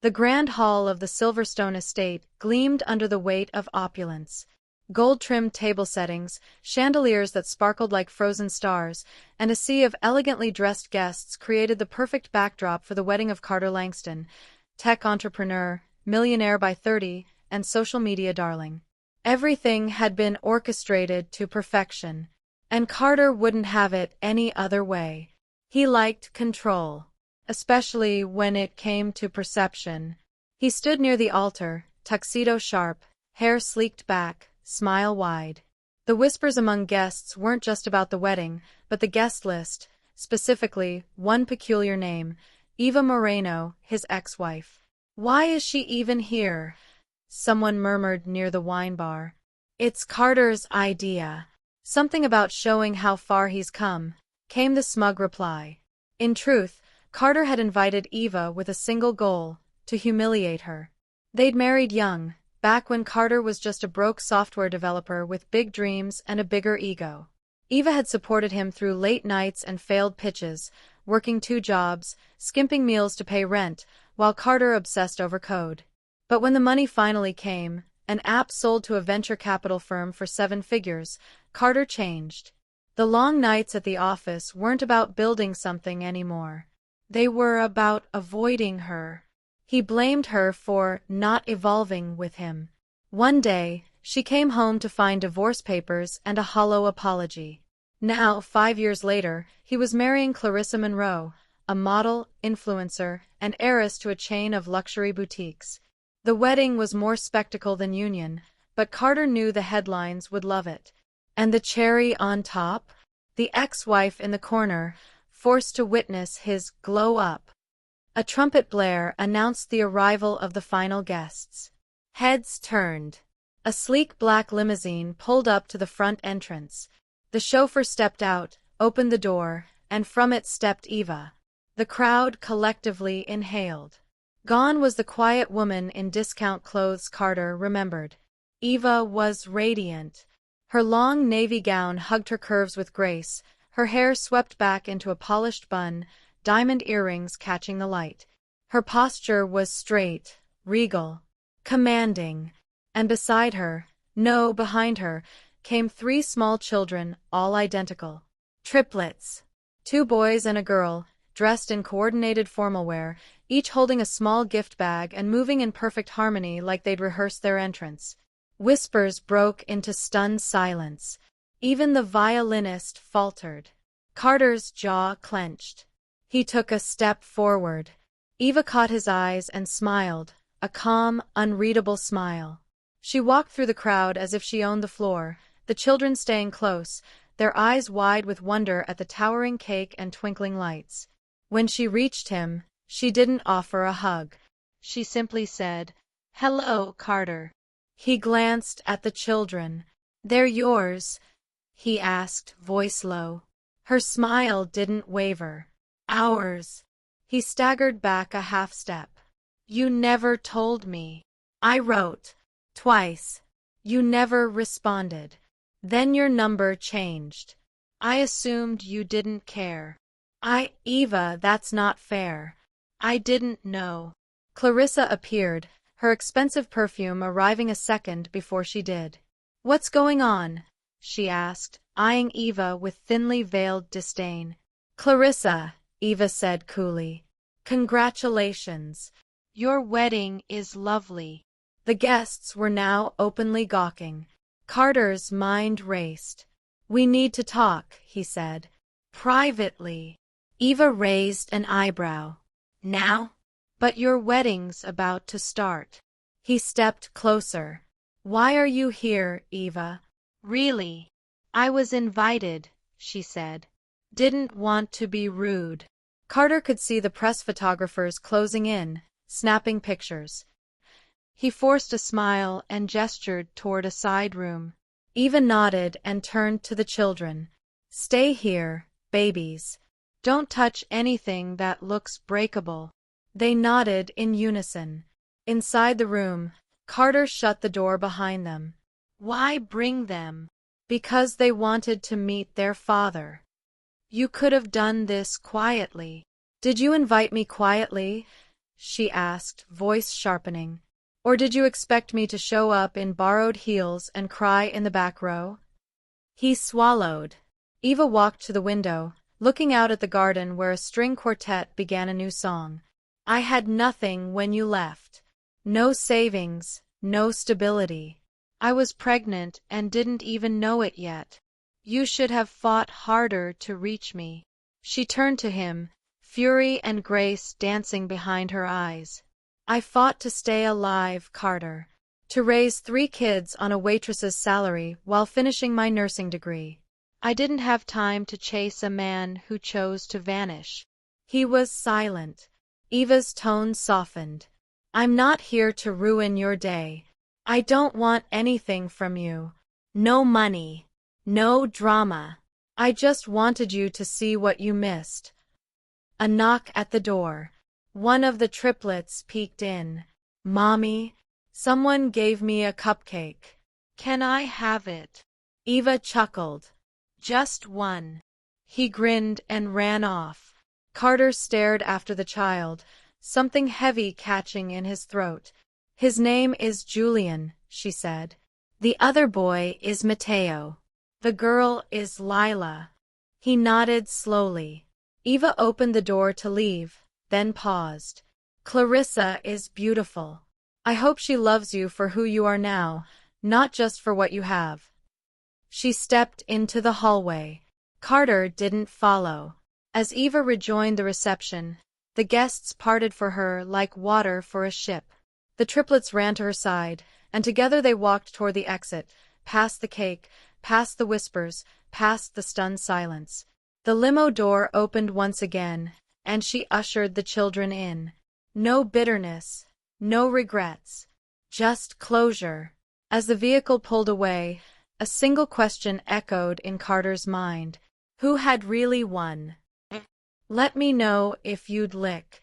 The grand hall of the Silverstone estate gleamed under the weight of opulence. Gold-trimmed table settings, chandeliers that sparkled like frozen stars, and a sea of elegantly dressed guests created the perfect backdrop for the wedding of Carter Langston, tech entrepreneur, millionaire by 30, and social media darling. Everything had been orchestrated to perfection, and Carter wouldn't have it any other way. He liked control, especially when it came to perception. He stood near the altar, tuxedo sharp, hair sleeked back, smile wide. The whispers among guests weren't just about the wedding, but the guest list, specifically one peculiar name, Eva Moreno, his ex-wife. "Why is she even here?" someone murmured near the wine bar. "It's Carter's idea. Something about showing how far he's come," came the smug reply. In truth, Carter had invited Eva with a single goal: to humiliate her. They'd married young, back when Carter was just a broke software developer with big dreams and a bigger ego. Eva had supported him through late nights and failed pitches, working 2 jobs, skimping meals to pay rent, while Carter obsessed over code. But when the money finally came, an app sold to a venture capital firm for 7 figures, Carter changed. The long nights at the office weren't about building something anymore. They were about avoiding her. He blamed her for not evolving with him. One day, she came home to find divorce papers and a hollow apology. Now, 5 years later, he was marrying Clarissa Monroe, a model, influencer, and heiress to a chain of luxury boutiques. The wedding was more spectacle than union, but Carter knew the headlines would love it. And the cherry on top? The ex-wife in the corner, forced to witness his glow-up. A trumpet blare announced the arrival of the final guests. Heads turned. A sleek black limousine pulled up to the front entrance. The chauffeur stepped out, opened the door, and from it stepped Eva. The crowd collectively inhaled. Gone was the quiet woman in discount clothes Carter remembered. Eva was radiant. Her long navy gown hugged her curves with grace, her hair swept back into a polished bun, diamond earrings catching the light. Her posture was straight, regal, commanding. And beside her, no, behind her, came 3 small children, all identical. Triplets. 2 boys and a girl, dressed in coordinated formal wear, each holding a small gift bag and moving in perfect harmony like they'd rehearsed their entrance. Whispers broke into stunned silence. Even the violinist faltered. Carter's jaw clenched. He took a step forward. Eva caught his eyes and smiled, a calm, unreadable smile. She walked through the crowd as if she owned the floor, the children staying close, their eyes wide with wonder at the towering cake and twinkling lights. When she reached him, she didn't offer a hug. She simply said, "Hello, Carter." He glanced at the children. "They're yours?" he asked, voice low. Her smile didn't waver. "Ours." He staggered back a half step. "You never told me. I wrote. Twice. You never responded. Then your number changed. I assumed you didn't care." Eva, that's not fair. I didn't know." Clarissa appeared, her expensive perfume arriving a second before she did. "What's going on?" she asked, eyeing Eva with thinly veiled disdain. "Clarissa," Eva said coolly. "Congratulations. Your wedding is lovely." The guests were now openly gawking. Carter's mind raced. "We need to talk," he said. "Privately." Eva raised an eyebrow. "Now?" "But your wedding's about to start." He stepped closer. "Why are you here, Eva?" "Really? I was invited," she said. "Didn't want to be rude." Carter could see the press photographers closing in, snapping pictures. He forced a smile and gestured toward a side room. Eva nodded and turned to the children. "Stay here, babies. Don't touch anything that looks breakable." They nodded in unison. Inside the room, Carter shut the door behind them. "Why bring them?" "Because they wanted to meet their father." "You could have done this quietly." "Did you invite me quietly?" she asked, voice sharpening. Or did you expect me to show up in borrowed heels and cry in the back row? He swallowed. Eva walked to the window, looking out at the garden where a string quartet began a new song. I had nothing when you left. No savings, no stability. I was pregnant and didn't even know it yet. You should have fought harder to reach me. She turned to him, fury and grace dancing behind her eyes. I fought to stay alive, Carter. To raise 3 kids on a waitress's salary while finishing my nursing degree. I didn't have time to chase a man who chose to vanish. He was silent. Eva's tone softened. I'm not here to ruin your day. I don't want anything from you. No money. No drama. I just wanted you to see what you missed. A knock at the door. One of the triplets peeked in. Mommy, someone gave me a cupcake. Can I have it? Eva chuckled. Just one. He grinned and ran off. Carter stared after the child, something heavy catching in his throat. His name is Julian, she said. The other boy is Mateo. The girl is Lila. He nodded slowly. Eva opened the door to leave, then paused. Clarissa is beautiful. I hope she loves you for who you are now, not just for what you have. She stepped into the hallway. Carter didn't follow. As Eva rejoined the reception, the guests parted for her like water for a ship. The triplets ran to her side, and together they walked toward the exit, past the cake, past the whispers, past the stunned silence. The limo door opened once again, and she ushered the children in. No bitterness, no regrets, just closure. As the vehicle pulled away, a single question echoed in Carter's mind. Who had really won? Let me know if you'd lick.